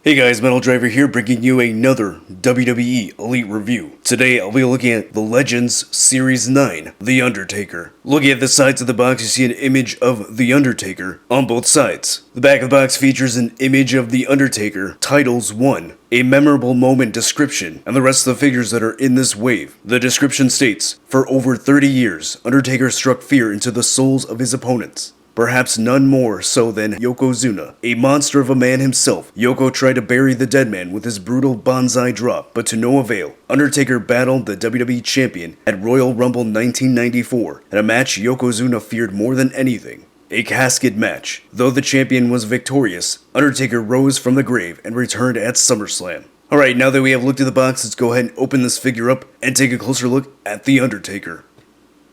Hey guys, Metal Driver here, bringing you another WWE Elite review. Today I'll be looking at the Legends Series 9, The Undertaker. Looking at the sides of the box, you see an image of The Undertaker on both sides. The back of the box features an image of The Undertaker, Titles 1, a memorable moment description, and the rest of the figures that are in this wave. The description states, "For over 30 years, Undertaker struck fear into the souls of his opponents. Perhaps none more so than Yokozuna. A monster of a man himself, Yoko tried to bury the dead man with his brutal bonsai drop, but to no avail. Undertaker battled the WWE Champion at Royal Rumble 1994, at a match Yokozuna feared more than anything. A casket match. Though the champion was victorious, Undertaker rose from the grave and returned at SummerSlam." Alright, now that we have looked at the box, let's go ahead and open this figure up and take a closer look at The Undertaker.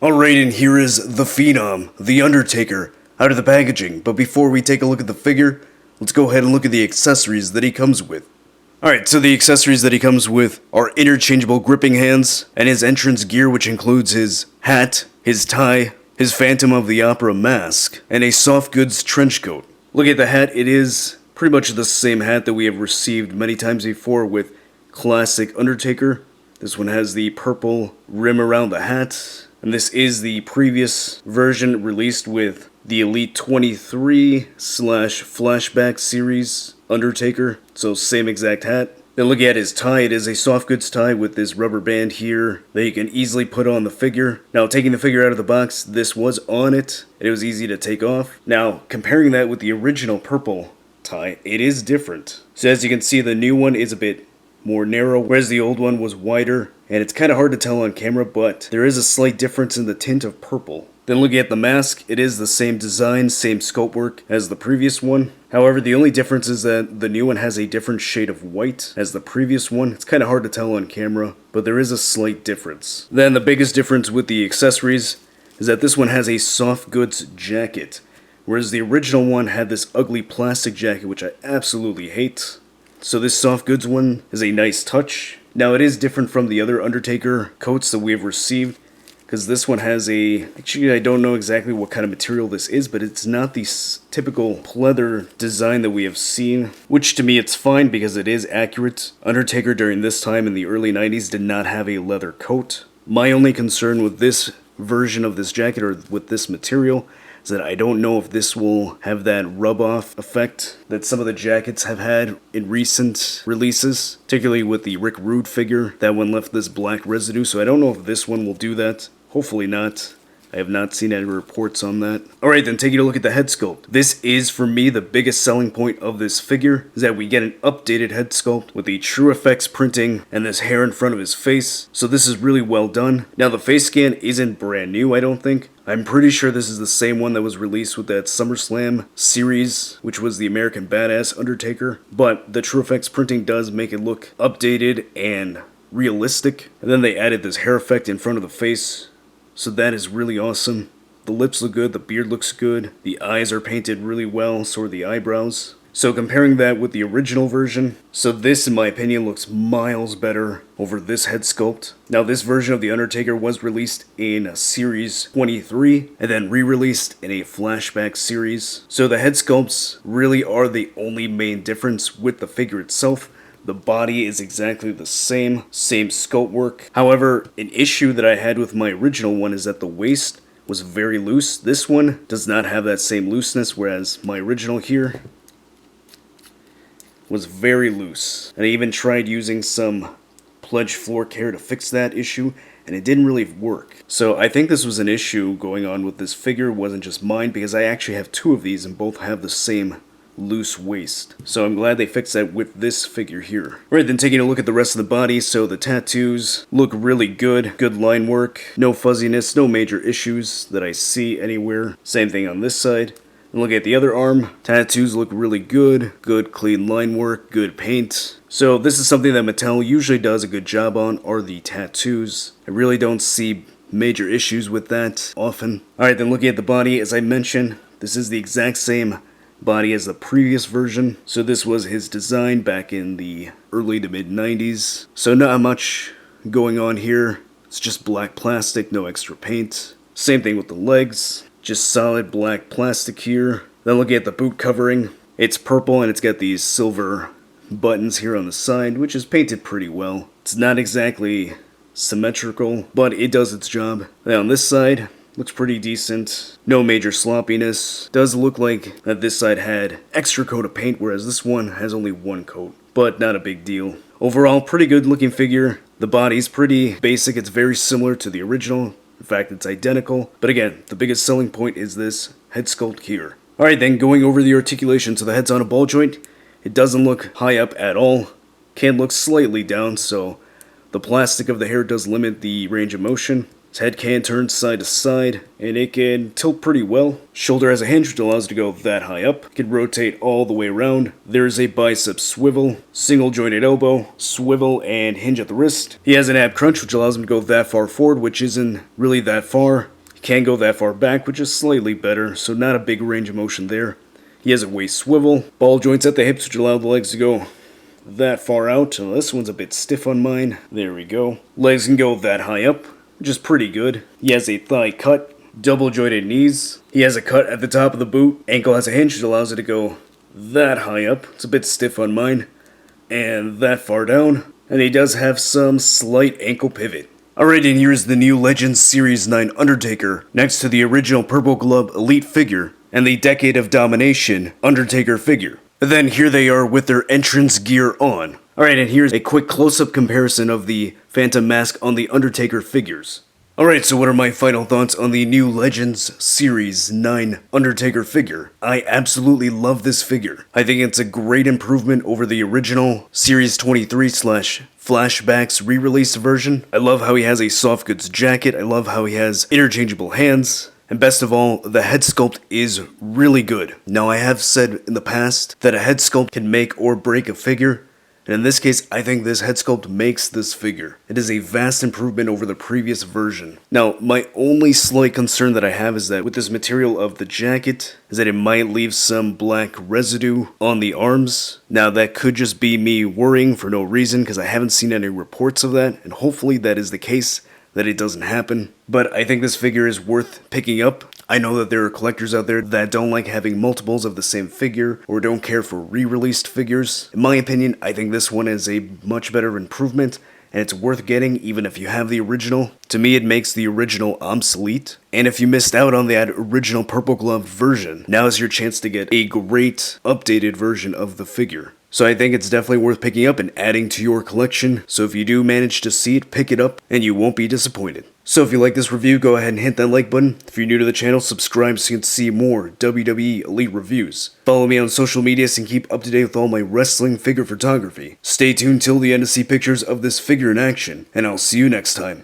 Alright, and here is the Phenom, The Undertaker, out of the packaging. But before we take a look at the figure, let's go ahead and look at the accessories that he comes with. Alright, so the accessories that he comes with are interchangeable gripping hands, and his entrance gear, which includes his hat, his tie, his Phantom of the Opera mask, and a soft goods trench coat. Look at the hat, it is pretty much the same hat that we have received many times before with classic Undertaker. This one has the purple rim around the hat, and this is the previous version released with the Elite 23/Flashback series Undertaker, so same exact hat. Then look at his tie, it is a soft goods tie with this rubber band here that you can easily put on the figure. Now taking the figure out of the box, this was on it, and it was easy to take off. Now comparing that with the original purple tie, it is different. So as you can see, the new one is a bit more narrow, whereas the old one was wider, and it's kind of hard to tell on camera, but there is a slight difference in the tint of purple. Then looking at the mask, it is the same design, same scope work as the previous one. However, the only difference is that the new one has a different shade of white as the previous one. It's kind of hard to tell on camera, but there is a slight difference. Then the biggest difference with the accessories is that this one has a soft goods jacket, whereas the original one had this ugly plastic jacket, which I absolutely hate. So this soft goods one is a nice touch. Now it is different from the other Undertaker coats that we have received, because this one has actually I don't know exactly what kind of material this is, but it's not the typical pleather design that we have seen, which to me it's fine because it is accurate. Undertaker during this time in the early 90s did not have a leather coat. My only concern with this version of this jacket, or with this material, is that I don't know if this will have that rub-off effect that some of the jackets have had in recent releases, particularly with the Rick Rude figure. That one left this black residue, so I don't know if this one will do that. Hopefully not. I have not seen any reports on that. Alright then, taking a look at the head sculpt. This is, for me, the biggest selling point of this figure, is that we get an updated head sculpt with the True Effects printing and this hair in front of his face. So this is really well done. Now the face scan isn't brand new, I don't think. I'm pretty sure this is the same one that was released with that SummerSlam series, which was the American Badass Undertaker. But the True Effects printing does make it look updated and realistic. And then they added this hair effect in front of the face, so that is really awesome. The lips look good, the beard looks good, the eyes are painted really well, so are the eyebrows. So comparing that with the original version, so this in my opinion looks miles better over this head sculpt. Now this version of The Undertaker was released in Series 23 and then re-released in a flashback series. So the head sculpts really are the only main difference with the figure itself. The body is exactly the same scope work. However, an issue that I had with my original one is that the waist was very loose. This one does not have that same looseness, whereas my original here was very loose. And I even tried using some Pledge floor care to fix that issue, and it didn't really work. So I think this was an issue going on with this figure. It wasn't just mine, because I actually have two of these and both have the same loose waist. So I'm glad they fixed that with this figure here. Alright, then taking a look at the rest of the body, so the tattoos look really good. Good line work, no fuzziness, no major issues that I see anywhere. Same thing on this side. And look at the other arm, tattoos look really good. Good clean line work, good paint. So this is something that Mattel usually does a good job on, are the tattoos. I really don't see major issues with that often. Alright, then looking at the body, as I mentioned, this is the exact same body as the previous version. So this was his design back in the early to mid 90s. So not much going on here. It's just black plastic, no extra paint. Same thing with the legs. Just solid black plastic here. Then looking at the boot covering, it's purple and it's got these silver buttons here on the side, which is painted pretty well. It's not exactly symmetrical, but it does its job. Now on this side, looks pretty decent. No major sloppiness. Does look like that this side had extra coat of paint, whereas this one has only one coat, but not a big deal. Overall, pretty good looking figure. The body's pretty basic. It's very similar to the original. In fact, it's identical. But again, the biggest selling point is this head sculpt here. Alright then, going over the articulation. So the head's on a ball joint. It doesn't look high up at all. Can look slightly down, so the plastic of the hair does limit the range of motion. His head can turn side to side, and it can tilt pretty well. Shoulder has a hinge which allows it to go that high up. It can rotate all the way around. There's a bicep swivel, single jointed elbow, swivel, and hinge at the wrist. He has an ab crunch which allows him to go that far forward, which isn't really that far. He can go that far back, which is slightly better, so not a big range of motion there. He has a waist swivel, ball joints at the hips which allow the legs to go that far out. So this one's a bit stiff on mine. There we go. Legs can go that high up, which is pretty good. He has a thigh cut, double jointed knees. He has a cut at the top of the boot. Ankle has a hinge that allows it to go that high up. It's a bit stiff on mine. And that far down. And he does have some slight ankle pivot. Alright, and here's the new Legends Series 9 Undertaker, next to the original Purple Glove Elite figure, and the Decade of Domination Undertaker figure. And then here they are with their entrance gear on. Alright, and here's a quick close-up comparison of the Phantom Mask on the Undertaker figures. Alright, so what are my final thoughts on the new Legends Series 9 Undertaker figure? I absolutely love this figure. I think it's a great improvement over the original Series 23/Flashbacks re-release version. I love how he has a soft goods jacket. I love how he has interchangeable hands. And best of all, the head sculpt is really good. Now, I have said in the past that a head sculpt can make or break a figure. And in this case, I think this head sculpt makes this figure. It is a vast improvement over the previous version. Now, my only slight concern that I have is that with this material of the jacket, is that it might leave some black residue on the arms. Now, that could just be me worrying for no reason, because I haven't seen any reports of that, and hopefully that is the case, that it doesn't happen. But I think this figure is worth picking up. I know that there are collectors out there that don't like having multiples of the same figure or don't care for re-released figures. In my opinion, I think this one is a much better improvement and it's worth getting even if you have the original. To me, it makes the original obsolete. And if you missed out on that original Purple Glove version, now is your chance to get a great updated version of the figure. So I think it's definitely worth picking up and adding to your collection. So if you do manage to see it, pick it up and you won't be disappointed. So if you like this review, go ahead and hit that like button. If you're new to the channel, subscribe so you can see more WWE Elite reviews. Follow me on social media so you can keep up to date with all my wrestling figure photography. Stay tuned till the end to see pictures of this figure in action, and I'll see you next time.